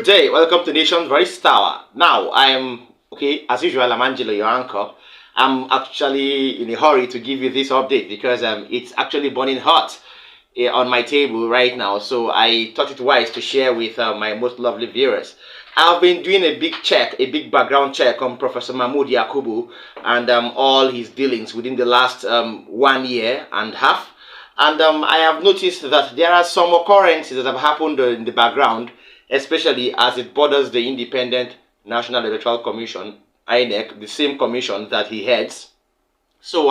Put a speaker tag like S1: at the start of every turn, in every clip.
S1: Good day, welcome to Nation's Voice Tower. Now, as usual, I'm Angelo, your anchor. I'm actually in a hurry to give you this update because it's actually burning hot on my table right now. So I thought it wise to share with my most lovely viewers. I've been doing a big background check on Professor Mahmoud Yakubu and all his dealings within the last 1 year and a half. And I have noticed that there are some occurrences that have happened in the background, especially as it borders the Independent National Electoral Commission, INEC, the same commission that he heads. So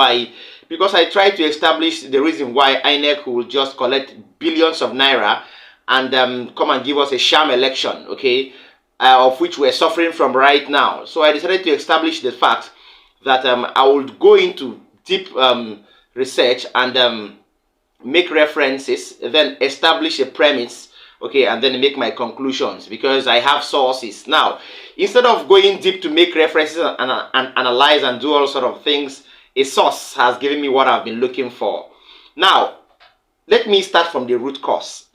S1: because I tried to establish the reason why INEC will just collect billions of naira and come and give us a sham election, okay, of which we're suffering from right now. So I decided to establish the fact that I would go into deep research and make references, then establish a premise, okay, and then make my conclusions because I have sources. Now, instead of going deep to make references and analyze and do all sort of things, a source has given me what I've been looking for. Now, let me start from the root cause.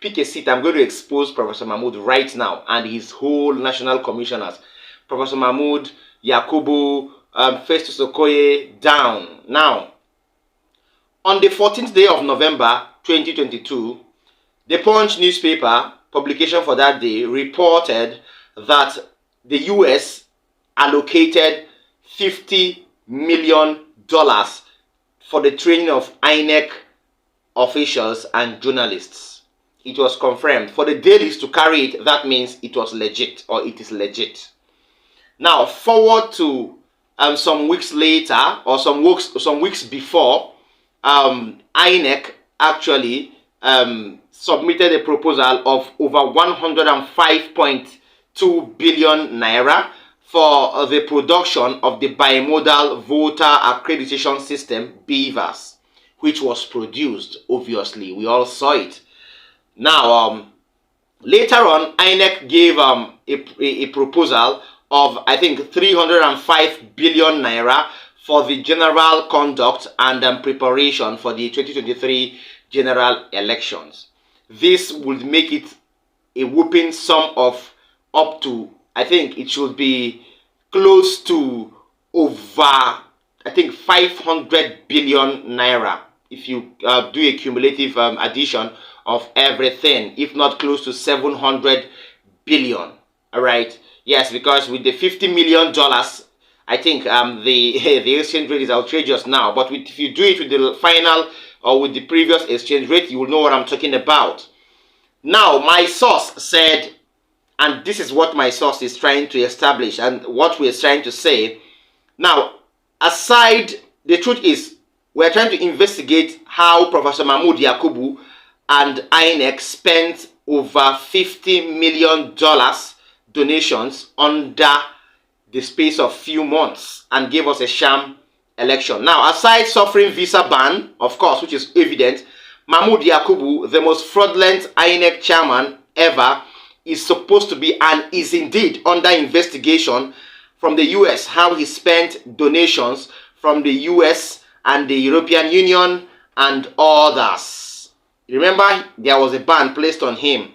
S1: Pick a seat. I'm going to expose Professor Mahmoud right now and his whole national commissioners. Professor Mahmoud, Yakubu, Festus Okoye, down. Now, on the 14th day of November 2022, the Punch newspaper publication for that day reported that the US allocated $50 million for the training of INEC officials and journalists. It was confirmed. For the dailies to carry it, that means it was legit, or it is legit. Now, forward to some weeks later, or some weeks before, INEC actually submitted a proposal of over 105.2 billion naira for the production of the bimodal voter accreditation system, BVAS, which was produced. Obviously, we all saw it. Now, later on, INEC gave a proposal of, I think, 305 billion naira for the general conduct and preparation for the 2023 general elections. This would make it a whooping sum of up to, I think it should be close to over, I think, 500 billion naira if you do a cumulative addition of everything, if not close to 700 billion. All right. Yes, because with the $50 million, I think the exchange rate is outrageous now. But if you do it with the final or with the previous exchange rate, you will know what I'm talking about. Now, my source said, and this is what my source is trying to establish and what we're trying to say. Now, aside, the truth is, we're trying to investigate how Professor Mahmoud Yakubu and INEC spent over $50 million donations under the space of few months and gave us a sham election. Now, aside suffering visa ban, of course, which is evident, Mahmoud Yakubu, the most fraudulent INEC chairman ever, is supposed to be and is indeed under investigation from the US, how he spent donations from the US and the European Union and others. Remember, there was a ban placed on him.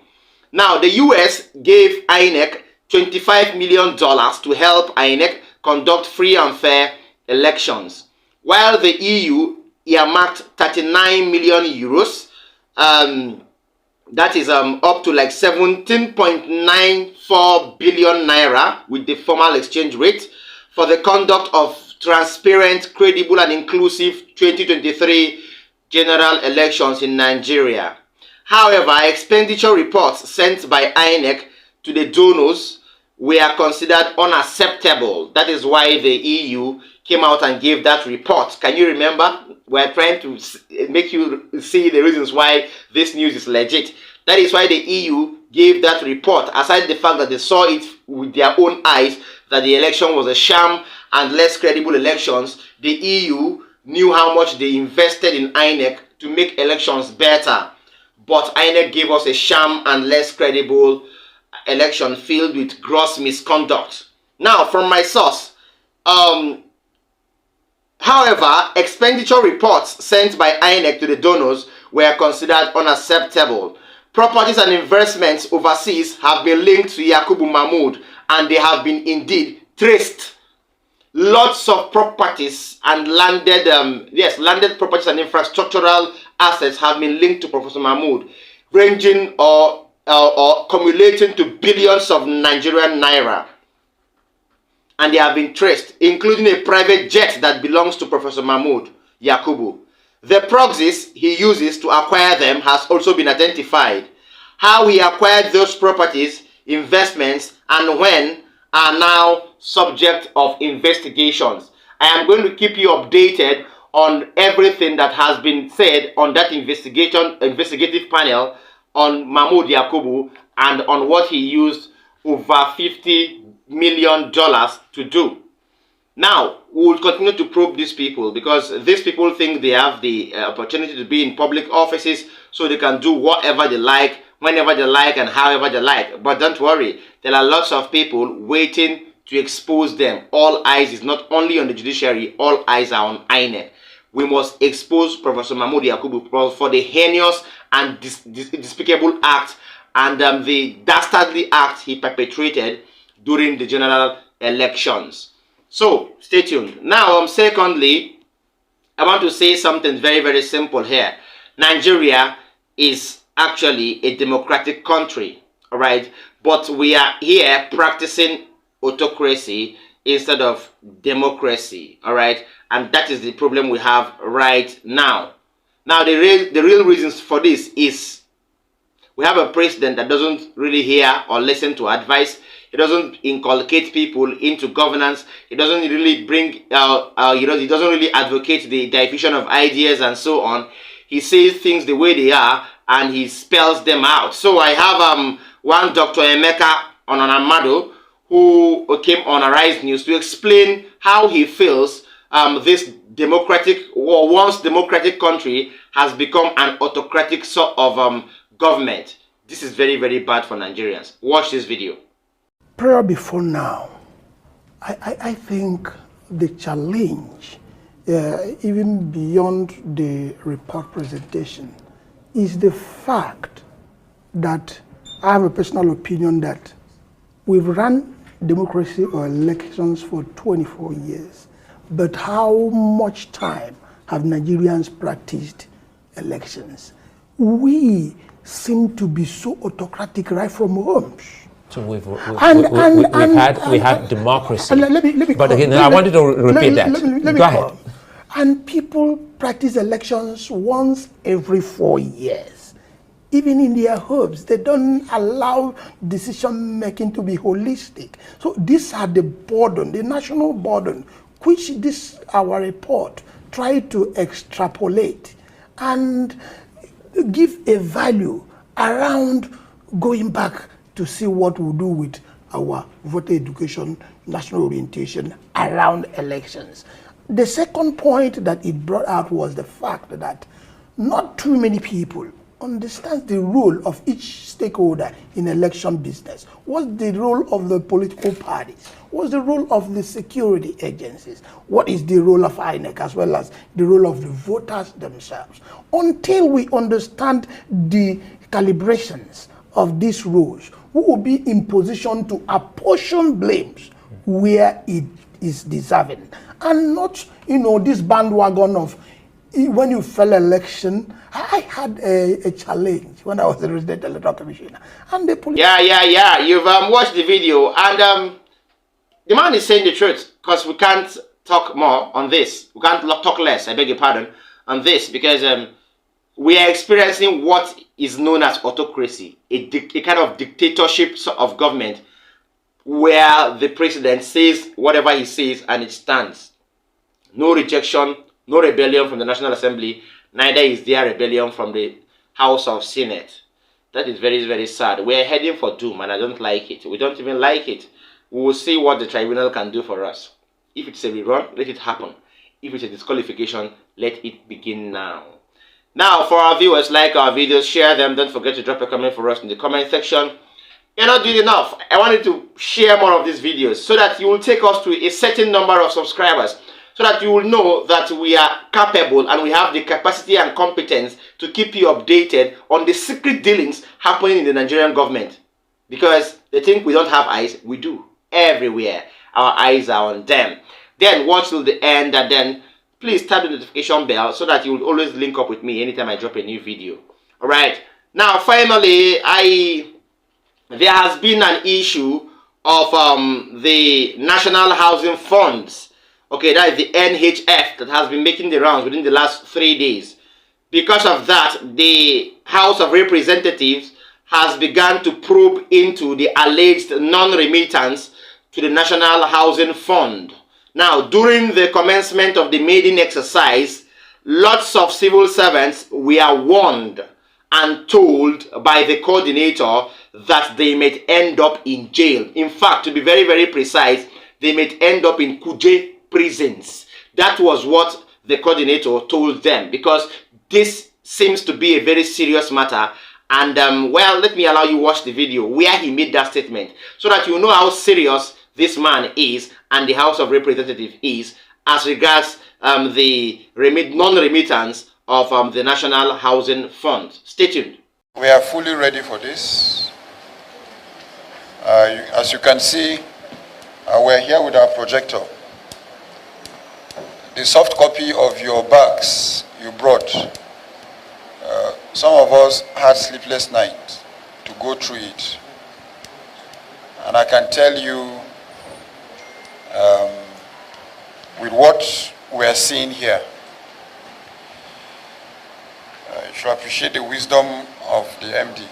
S1: Now, the US gave INEC $25 million to help INEC conduct free and fair elections, while the EU earmarked 39 million euros, that is up to like 17.94 billion naira with the formal exchange rate, for the conduct of transparent, credible and inclusive 2023 general elections in Nigeria. However, expenditure reports sent by INEC to the donors were considered unacceptable. That is why the EU came out and gave that report. Can you remember? We're trying to make you see the reasons why this news is legit. That is why the EU gave that report, aside the fact that they saw it with their own eyes that the election was a sham and less credible elections. The EU knew how much they invested in INEC to make elections better. But INEC gave us a sham and less credible election filled with gross misconduct. Now, from my source, however, expenditure reports sent by INEC to the donors were considered unacceptable. properties and investments overseas have been linked to Yakubu Mahmoud, and they have been indeed traced. Lots of properties and landed properties and infrastructural assets have been linked to Professor Mahmoud, ranging or accumulating to billions of Nigerian naira. And they have been traced, including a private jet that belongs to Professor Mahmoud Yakubu. The proxies he uses to acquire them has also been identified. How he acquired those properties, investments, and when are now subject of investigations. I am going to keep you updated on everything that has been said on that investigative panel on Mahmoud Yakubu and on what he used over $50 million to do. Now, we will continue to probe these people, because these people think they have the opportunity to be in public offices, so they can do whatever they like, whenever they like, and however they like. But don't worry, there are lots of people waiting to expose them. All eyes is not only on the judiciary, all eyes are on INEC. We must expose Professor Mahmoud Yakubu for the heinous and despicable act and the dastardly act he perpetrated during the general elections. So, stay tuned. Now, secondly, I want to say something very, very simple here. Nigeria is actually a democratic country, all right? But we are here practicing autocracy instead of democracy, all right? And that is the problem we have right now. Now, the real reasons for this is we have a president that doesn't really hear or listen to advice. He doesn't inculcate people into governance. He doesn't really bring, he doesn't really advocate the diffusion of ideas and so on. He says things the way they are and he spells them out. So I have one Dr. Emeka Onanamado who came on Arise News to explain how he feels this democratic or once democratic country has become an autocratic sort of government. This is very, very bad for Nigerians. Watch this video.
S2: Prayer before now, I think the challenge, even beyond the report presentation, is the fact that I have a personal opinion that we've run democracy or elections for 24 years, but how much time have Nigerians practiced elections? We seem to be so autocratic right from homes.
S3: So we had democracy. But again, I wanted to repeat that. Go ahead.
S2: And people practice elections once every 4 years. Even in their homes, they don't allow decision making to be holistic. So these are the burden, the national burden, which our report tried to extrapolate and give a value around going back to see what we'll do with our voter education, national orientation around elections. The second point that it brought out was the fact that not too many people understand the role of each stakeholder in election business. What's the role of the political parties? What's the role of the security agencies? What is the role of INEC as well as the role of the voters themselves? Until we understand the calibrations of these roles, we will be in position to apportion blames where it is deserving, and not, this bandwagon of when you fell election. I had a challenge when I was the resident electoral commissioner, and the police.
S1: Yeah. You've watched the video, and the man is saying the truth, because we can't talk more on this. We can't talk less. I beg your pardon on this, because we are experiencing what is known as autocracy, a kind of dictatorship of government, where the president says whatever he says and it stands. No rejection, no rebellion from the National Assembly, neither is there rebellion from the House of Senate. That is very, very sad. We are heading for doom, and I don't like it. We don't even like it. We will see what the tribunal can do for us. If it's a rerun, let it happen. If it's a disqualification, let it begin now. Now, for our viewers, like our videos, share them. Don't forget to drop a comment for us in the comment section. You're not doing enough. I wanted to share more of these videos so that you will take us to a certain number of subscribers, so that you will know that we are capable and we have the capacity and competence to keep you updated on the secret dealings happening in the Nigerian government. Because they think we don't have eyes, we do. Everywhere, our eyes are on them. Then watch till the end, and then please tap the notification bell so that you will always link up with me anytime I drop a new video. Alright, now finally, there has been an issue of the National Housing Funds. Okay, that is the NHF that has been making the rounds within the last 3 days. Because of that, the House of Representatives has begun to probe into the alleged non-remittance to the National Housing Fund. Now, during the commencement of the maiden exercise, lots of civil servants were warned and told by the coordinator that they may end up in jail. In fact, to be very, very precise, they may end up in Kuje prisons. That was what the coordinator told them, because this seems to be a very serious matter. And well, let me allow you watch the video where he made that statement so that you know how serious this man is and the House of Representatives is as regards the non-remittance of the National Housing Fund. Stay tuned.
S4: We are fully ready for this. As you can see, we're here with our projector. The soft copy of your bags you brought, some of us had sleepless nights to go through it. And I can tell you, with what we are seeing here, you should appreciate the wisdom of the MD.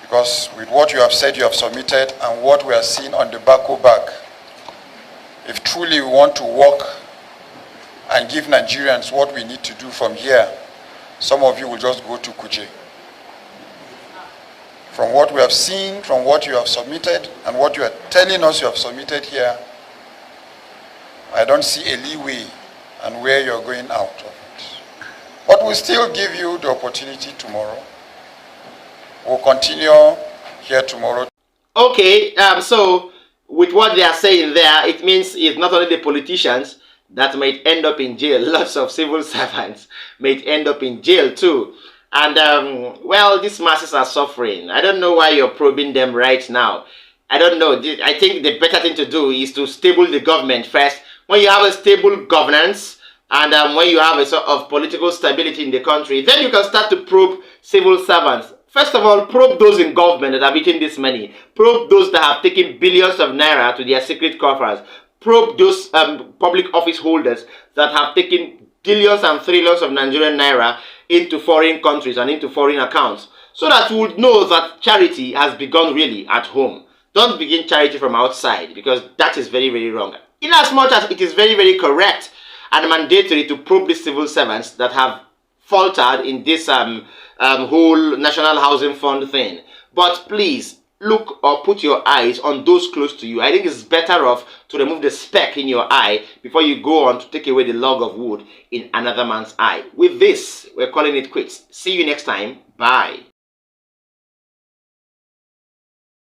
S4: Because with what you have said you have submitted and what we are seeing on the back, if truly we want to work and give Nigerians what we need to do from here, some of you will just go to Kuje. From what we have seen, from what you have submitted, and what you are telling us you have submitted here, I don't see a leeway and where you're going out of it. But we'll still give you the opportunity tomorrow. We'll continue here tomorrow.
S1: Okay, so with what they are saying there, it means it's not only the politicians that might end up in jail. Lots of civil servants might end up in jail too. And well, these masses are suffering. I don't know why you're probing them right now. I don't know. I think the better thing to do is to stable the government first. When you have a stable governance and when you have a sort of political stability in the country, then you can start to probe civil servants. First of all, probe those in government that have eaten this money. Probe those that have taken billions of naira to their secret coffers. Probe those public office holders that have taken billions and trillions of Nigerian naira into foreign countries and into foreign accounts, so that you would know that charity has begun really at home. Don't begin charity from outside, because that is very, very wrong. In as much as it is very, very correct and mandatory to probe the civil servants that have faltered in this whole National Housing Fund thing. But please, look or put your eyes on those close to you. I think it's better off to remove the speck in your eye before you go on to take away the log of wood in another man's eye. With this, we're calling it quits. See you next time. Bye.